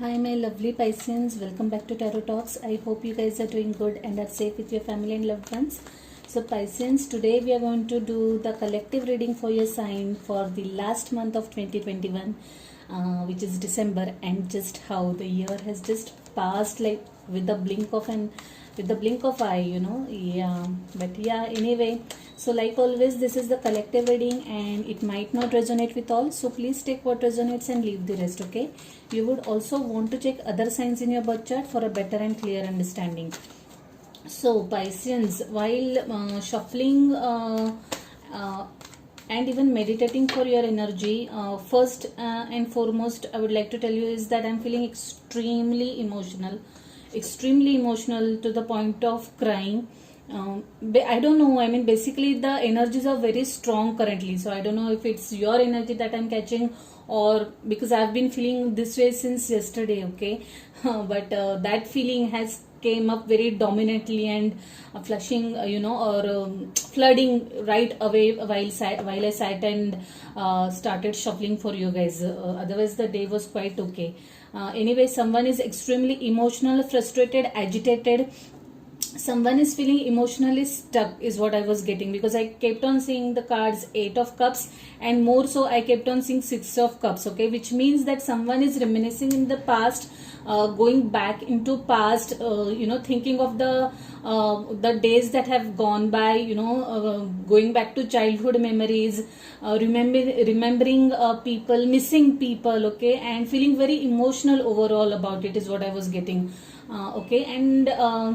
Hi, my lovely Pisceans. Welcome back to Tarot Talks. I hope you guys are doing good and are safe with your family and loved ones. So, Pisceans, today we are going to do the collective reading for your sign for the last month of 2021, which is December, and just how the year has just passed like with the blink of eye, yeah. But yeah, anyway, so like always, this is the collective reading and it might not resonate with all, so please take what resonates and leave the rest. Okay, you would also want to check other signs in your birth chart for a better and clear understanding. So Pisceans, while shuffling and even meditating for your energy, first and foremost I would like to tell you is that I'm feeling extremely emotional to the point of crying. I don't know, I mean, basically the energies are very strong currently, so I don't know if it's your energy that I'm catching or because I've been feeling this way since yesterday. Okay, but that feeling has came up very dominantly and flushing, flooding right away while I sat and started shuffling for you guys. Otherwise the day was quite okay. Anyway, someone is extremely emotional, frustrated, agitated. Someone is feeling emotionally stuck is what I was getting, because I kept on seeing the cards 8 of cups, and more so I kept on seeing 6 of cups. Okay, which means that someone is reminiscing in the past, going back into past, thinking of the days that have gone by, going back to childhood memories, remembering people, missing people. Okay, and feeling very emotional overall about it is what I was getting. Okay, and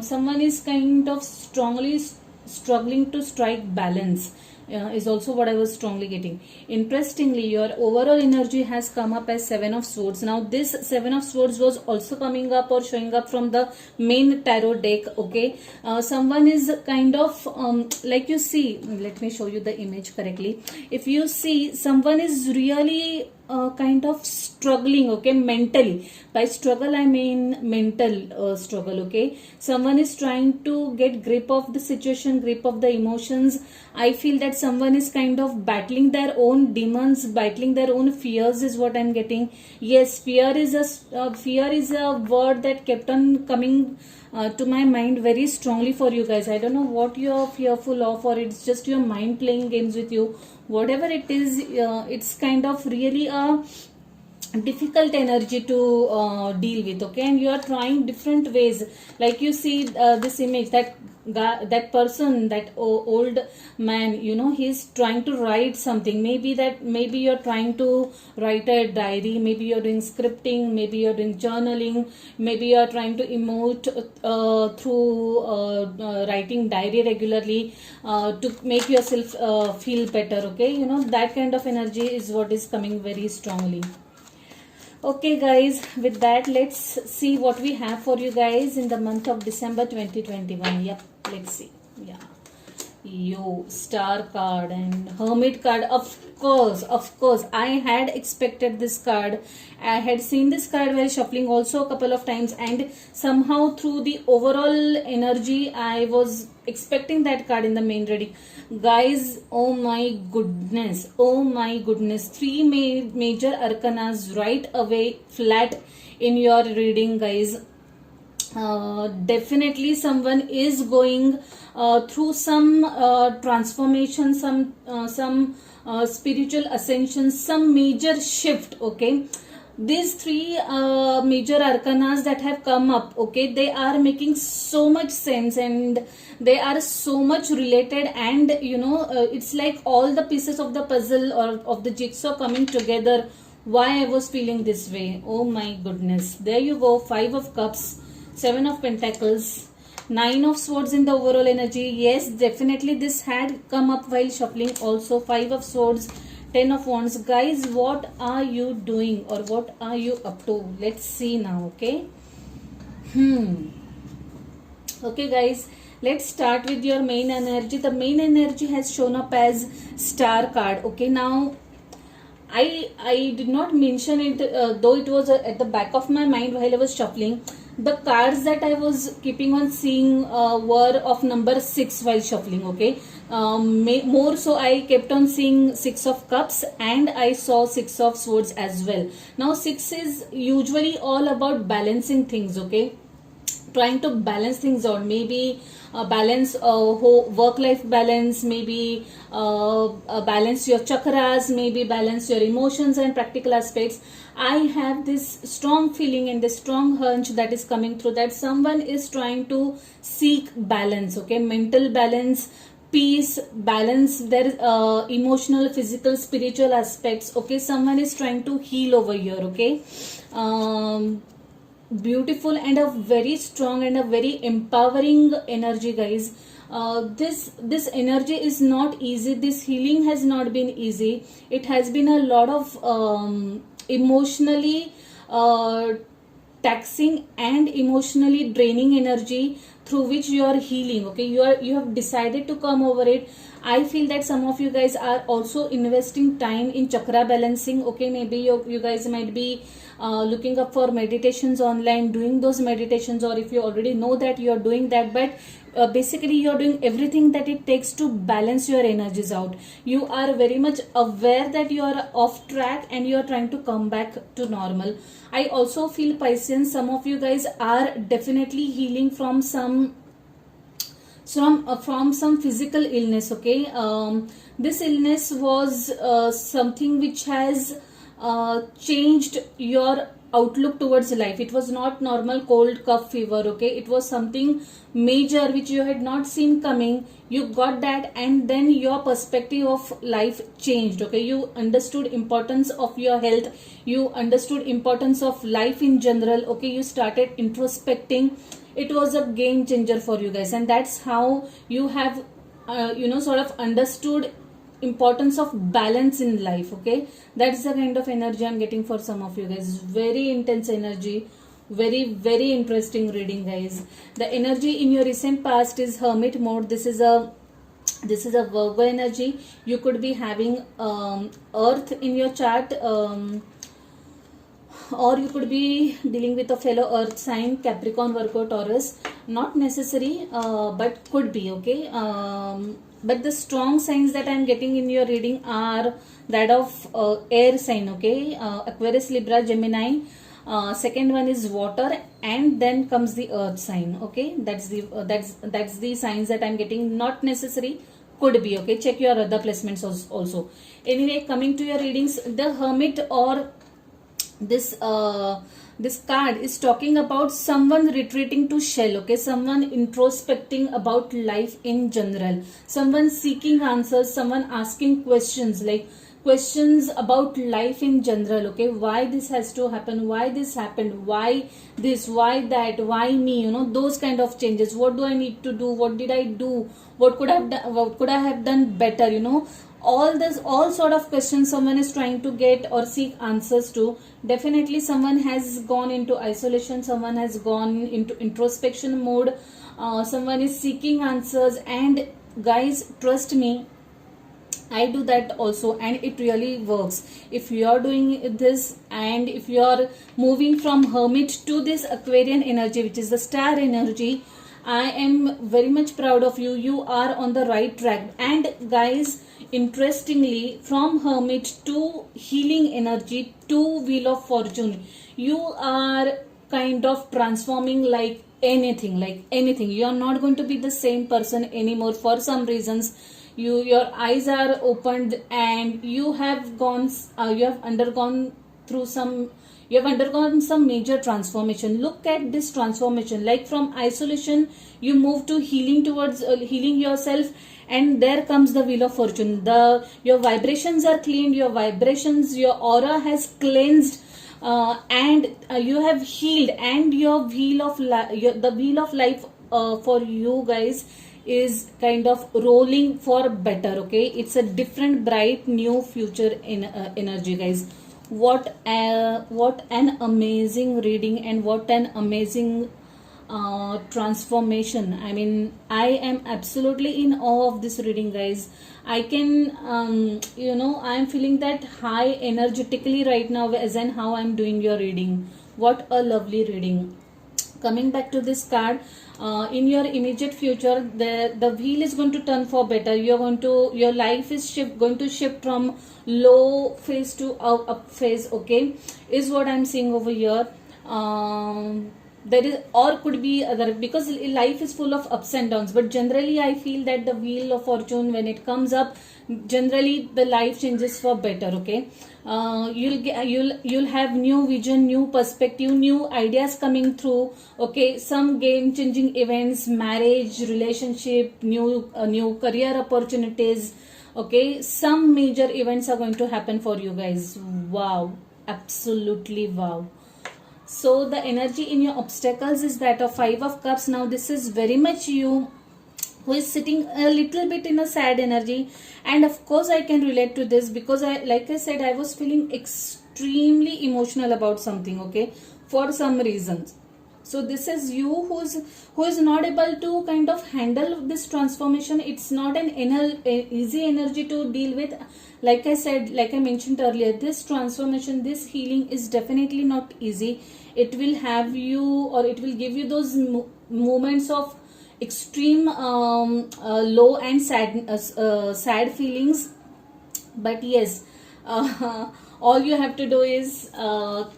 someone is kind of strongly struggling to strike balance, is also what I was strongly getting. Interestingly, your overall energy has come up as 7 of swords. Now this 7 of swords was also coming up or showing up from the main tarot deck. Okay, someone is kind of like, you see, let me show you the image correctly. If you see, someone is really kind of struggling, okay, mentally. By struggle I mean mental struggle. Okay, someone is trying to get grip of the situation, grip of the emotions. I feel that someone is kind of battling their own demons, battling their own fears is what I'm getting. Yes, fear is a word that kept on coming to my mind very strongly for you guys. I don't know what you're fearful of, or it's just your mind playing games with you. Whatever it is, it's kind of really a difficult energy to deal with. Okay, and you are trying different ways. Like you see this image, that person, that old man, he's trying to write something. Maybe you're trying to write a diary, maybe you're doing scripting, maybe you're doing journaling, maybe you're trying to emote through writing diary regularly to make yourself feel better. Okay, that kind of energy is what is coming very strongly. Okay guys, with that, let's see what we have for you guys in the month of December 2021. Yep, let's see. Yeah, Star card and Hermit card. Of course, I had expected this card. I had seen this card while shuffling also a couple of times, and somehow through the overall energy I was expecting that card in the main reading. Guys, oh my goodness, 3 major arcanas right away flat in your reading, guys. Definitely someone is going through some transformation, some spiritual ascension, some major shift. Okay, these 3 major arcanas that have come up, okay, they are making so much sense and they are so much related, and it's like all the pieces of the puzzle or of the jigsaw coming together. Why I was feeling this way, oh my goodness. There you go, 5 of cups, 7 of pentacles, 9 of swords in the overall energy. Yes, definitely this had come up while shuffling also. 5 of swords, 10 of wands. Guys, what are you doing or what are you up to? Let's see now. Okay, okay guys, let's start with your main energy. The main energy has shown up as Star card. Okay, now I did not mention it, though it was at the back of my mind while I was shuffling. the cards that I was keeping on seeing were of number 6 while shuffling. Okay, more so I kept on seeing 6 of cups, and I saw 6 of swords as well. Now 6 is usually all about balancing things. Okay, trying to balance things out, maybe balance work life balance, maybe balance your chakras, maybe balance your emotions and practical aspects. I have this strong feeling and this strong hunch that is coming through, that someone is trying to seek balance. Okay, mental balance, peace, balance their emotional, physical, spiritual aspects. Okay, someone is trying to heal over here. Okay, beautiful and a very strong and a very empowering energy, guys. This energy is not easy. This healing has not been easy. It has been a lot of emotionally taxing and emotionally draining energy through which you are healing. Okay, you have decided to come over it. I feel that some of you guys are also investing time in chakra balancing. Okay, maybe you guys might be looking up for meditations online, doing those meditations, or if you already know that, you are doing that. But basically you are doing everything that it takes to balance your energies out. You are very much aware that you are off track and you are trying to come back to normal. I also feel, Pisceans, some of you guys are definitely healing from some physical illness. Okay, this illness was something which has changed your outlook towards life. It was not normal cold cough fever. Okay, it was something major which you had not seen coming. You got that, and then your perspective of life changed. Okay, you understood importance of your health, you understood importance of life in general. Okay, you started introspecting. It was a game changer for you guys, and that's how you have sort of understood importance of balance in life. Okay, that's the kind of energy I'm getting for some of you guys. Very intense energy, very very interesting reading, guys. The energy in your recent past is hermit mode. This is a Virgo energy. You could be having earth in your chart, or you could be dealing with a fellow earth sign, Capricorn, Virgo, Taurus. Not necessary, but could be. Okay, but the strong signs that I'm getting in your reading are that of air sign. Okay, Aquarius, Libra, Gemini. Second one is water, and then comes the earth sign. Okay, that's the signs that I'm getting. Not necessary, could be. Okay, check your other placements also. Anyway, coming to your readings, the hermit, or this card is talking about someone retreating to shell. Okay, someone introspecting about life in general, someone seeking answers, someone asking questions, like questions about life in general. Okay, why this has to happen, why this happened, why this, why that, why me, those kind of changes. What do I need to do, what did I do, what could I have done better, all sort of questions someone is trying to get or seek answers to. Definitely someone has gone into isolation, someone has gone into introspection mode, someone is seeking answers. And guys, trust me, I do that also, and it really works. If you are doing this, and if you are moving from hermit to this Aquarian energy, which is the star energy, I am very much proud of you. You are on the right track. And guys, interestingly, from hermit to healing energy to wheel of fortune, you are kind of transforming like anything. You are not going to be the same person anymore. For some reasons, your eyes are opened, and you have undergone some major transformation. Look at this transformation. Like from isolation, you move to healing, towards healing yourself, and there comes the wheel of fortune. Your vibrations are cleaned, your aura has cleansed, and you have healed, and your the wheel of life for you guys is kind of rolling for better. Okay, it's a different, bright, new future in energy, guys. What an amazing reading, and what an amazing transformation. I mean, I am absolutely in awe of this reading, guys. I can I'm feeling that high energetically right now, as in how I'm doing your reading. What a lovely reading. Coming back to this card, in your immediate future, the wheel is going to turn for better. Your life is going to shift from low phase to up phase, okay, is what I'm seeing over here. There is, or could be other, because life is full of ups and downs, but generally I feel that the wheel of fortune, when it comes up, generally the life changes for better, okay. You'll have new vision, new perspective, new ideas coming through, okay. Some game changing events, marriage, relationship, new career opportunities, okay. Some major events are going to happen for you guys. Wow, absolutely wow. So the energy in your obstacles is that of 5 of cups. Now this is very much you who is sitting a little bit in a sad energy, and of course I can relate to this, because like I said, I was feeling extremely emotional about something, okay, for some reasons. So this is you who is not able to kind of handle this transformation. It's not an easy energy to deal with. Like I said, like I mentioned earlier, this transformation, this healing is definitely not easy. It will have you, or it will give you those moments of extreme low and sad feelings. But yes, all you have to do is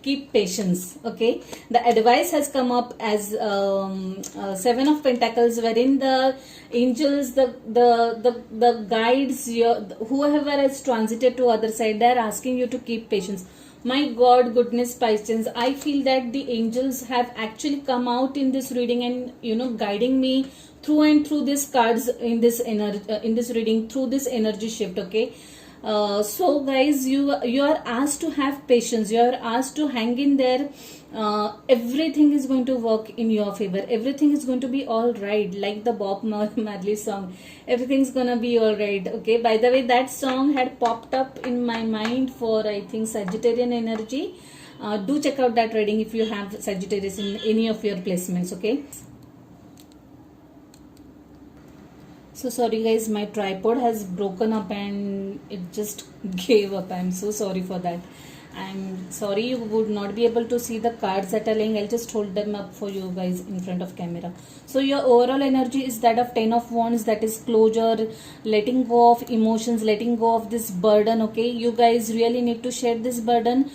keep patience, okay. The advice has come up as 7 of Pentacles, wherein the angels, the guides, whoever has transited to other side, they are asking you to keep patience. My God, goodness, patience. I feel that the angels have actually come out in this reading and guiding me through and through these cards in this in this reading, through this energy shift, okay. So guys, you are asked to have patience. You are asked to hang in there. Everything is going to work in your favor. Everything is going to be all right, like the Bob Marley song. Everything's gonna be all right, okay. By the way, that song had popped up in my mind for, I think, Sagittarian energy. Do check out that reading if you have Sagittarius in any of your placements, okay. So sorry guys, my tripod has broken up and it just gave up. I'm so sorry for that. I'm sorry you would not be able to see the cards that are laying. I'll just hold them up for you guys in front of camera. So your overall energy is that of 10 of Wands, that is closure, letting go of emotions, letting go of this burden, okay. You guys really need to share this burden.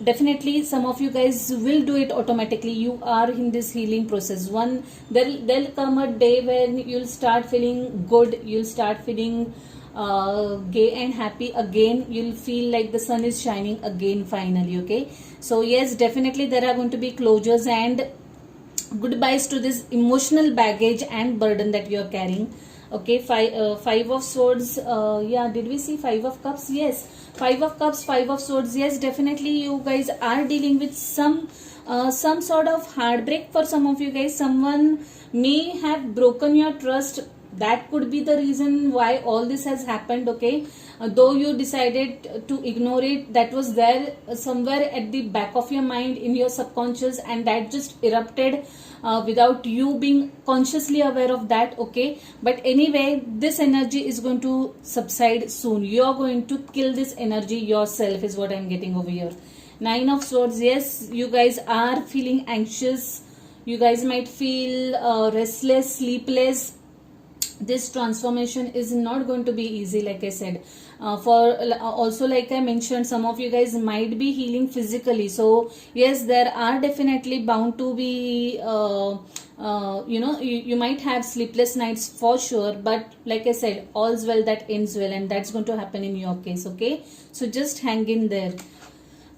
Definitely some of you guys will do it automatically. You are in this healing process. There'll come a day when you'll start feeling good, you'll start feeling gay and happy again. You'll feel like the sun is shining again finally, okay. So yes, definitely there are going to be closures and goodbyes to this emotional baggage and burden that you are carrying, okay. Five of Swords, yeah, did we see 5 of Cups? Yes, 5 of Cups, 5 of Swords. Yes, definitely you guys are dealing with some sort of heartbreak. For some of you guys, someone may have broken your trust. That could be the reason why all this has happened, okay. Though you decided to ignore it, that was there somewhere at the back of your mind, in your subconscious, and that just erupted without you being consciously aware of that, okay. But anyway, this energy is going to subside soon. You are going to kill this energy yourself, is what I'm getting over here. 9 of Swords. Yes, you guys are feeling anxious. You guys might feel restless, sleepless. This transformation is not going to be easy, like I said. Also, like I mentioned, some of you guys might be healing physically. So yes, there are definitely bound to be you might have sleepless nights for sure, but like I said, all's well that ends well, and that's going to happen in your case, okay. So just hang in there.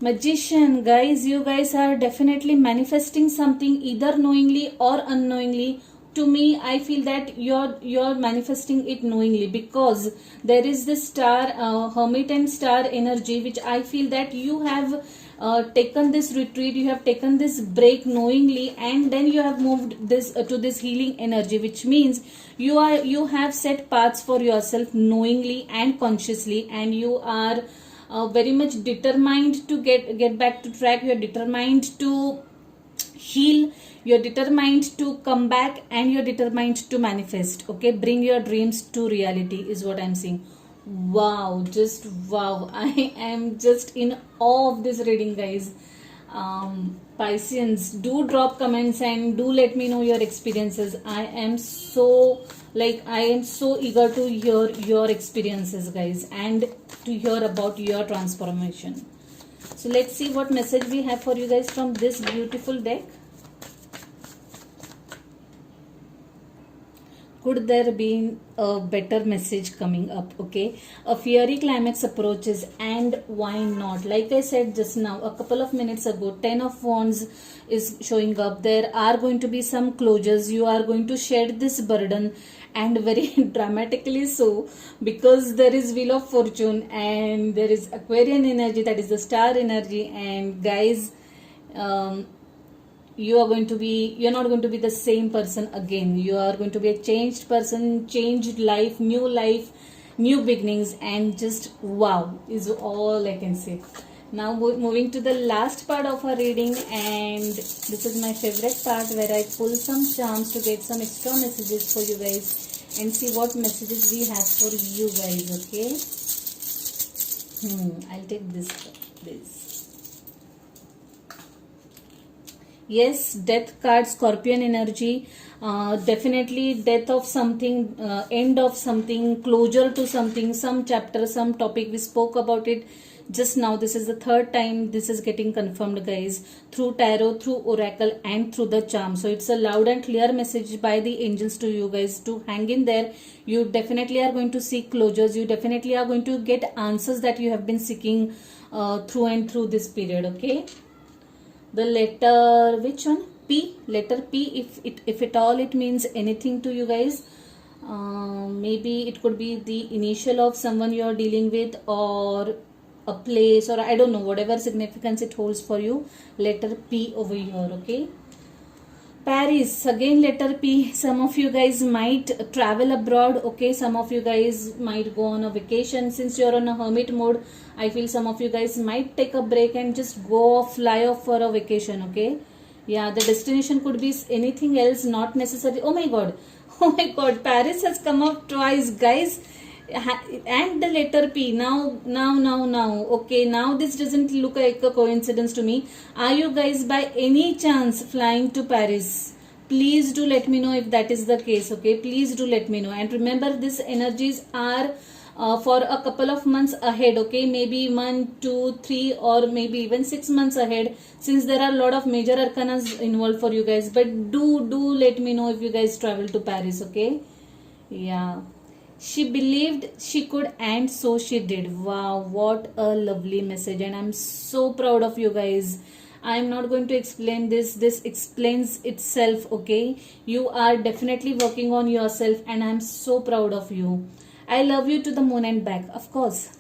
Magician, guys, you guys are definitely manifesting something, either knowingly or unknowingly. To me, I feel that you're manifesting it knowingly, because there is this star, hermit and star energy, which I feel that you have taken this retreat, you have taken this break knowingly, and then you have moved this to this healing energy, which means you have set paths for yourself knowingly and consciously, and you are very much determined to get back to track. You're determined to heal, you're determined to come back, and you're determined to manifest, okay. Bring your dreams to reality is what I'm seeing. Wow, just wow. I am just in awe of this reading, guys. Pisceans, do drop comments and do let me know your experiences. I am so eager to hear your experiences, guys, and to hear about your transformation. So let's see what message we have for you guys from this beautiful deck. Could there be a better message coming up? Okay, a fiery climax approaches, and why not? Like I said just now, a couple of minutes ago, 10 of Wands is showing up. There are going to be some closures. You are going to shed this burden, and very dramatically so, because there is Wheel of Fortune and there is Aquarian energy, that is the star energy. And guys, you're not going to be the same person again. You are going to be a changed person, changed life, new beginnings, and just wow is all I can say. Now moving to the last part of our reading, and this is my favorite part where I pull some charms to get some extra messages for you guys and see what messages we have for you guys. Okay, I'll take this. Yes, death card, Scorpion energy, definitely death of something, end of something, closure to something, some chapter, some topic. We spoke about it just now. This is the third time this is getting confirmed, guys, through tarot, through oracle, and through the charm. So it's a loud and clear message by the angels to you guys to hang in there. You definitely are going to seek closures. You definitely are going to get answers that you have been seeking through and through this period. Okay, the letter, which one? P. Letter P, if at all it means anything to you guys. Maybe it could be the initial of someone you are dealing with, or a place, or I don't know, whatever significance it holds for you. Letter P over here. Okay, Paris, again letter P. Some of you guys might travel abroad. Okay, some of you guys might go on a vacation. Since you're on a hermit mode, I feel some of you guys might take a break and just go off, fly off for a vacation. Okay, yeah, the destination could be anything else, not necessarily. Oh my god, oh my god, Paris has come up twice, guys, and the letter P. Now. Okay, now this doesn't look like a coincidence to me. Are you guys by any chance flying to Paris? Please do let me know if that is the case. Okay, please do let me know. And remember, these energies are for a couple of months ahead. Okay, maybe 1, 2, 3, or maybe even 6 months ahead, since there are a lot of major arcanas involved for you guys. But do let me know if you guys travel to Paris. Okay, yeah. She believed she could, and so she did. Wow, what a lovely message, and I'm so proud of you guys. I'm not going to explain this. This explains itself. Okay, you are definitely working on yourself, and I'm so proud of you. I love you to the moon and back, of course.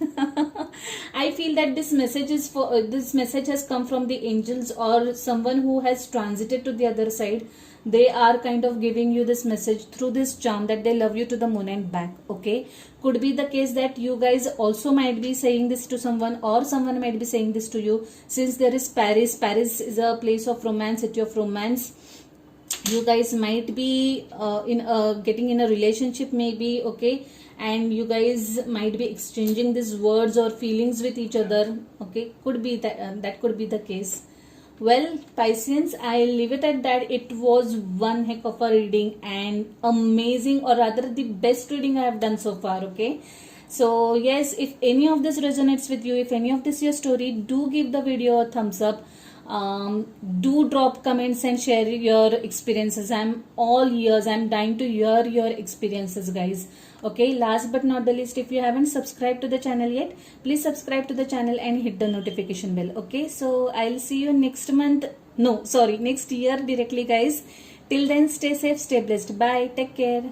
I feel that this message is for this message has come from the angels or someone who has transited to the other side. They are kind of giving you this message through this charm that they love you to the moon and back. Okay, could be the case that you guys also might be saying this to someone, or someone might be saying this to you. Since there is Paris, Paris is a place of romance, city of romance. You guys might be getting in a relationship maybe. Okay, and you guys might be exchanging these words or feelings with each other. Okay, could be that that could be the case. Well, Pisceans, I'll leave it at that. It was one heck of a reading, and amazing, or rather the best reading I have done so far. Okay, so yes, if any of this resonates with you, if any of this your story, do give the video a thumbs up. Do drop comments and share your experiences. I'm all ears. I'm dying to hear your experiences, guys. Okay, last but not the least, if you haven't subscribed to the channel yet, please subscribe to the channel and hit the notification bell. Okay, so I'll see you next month. No, sorry, next year directly, guys. Till then, stay safe, stay blessed. Bye. Take care.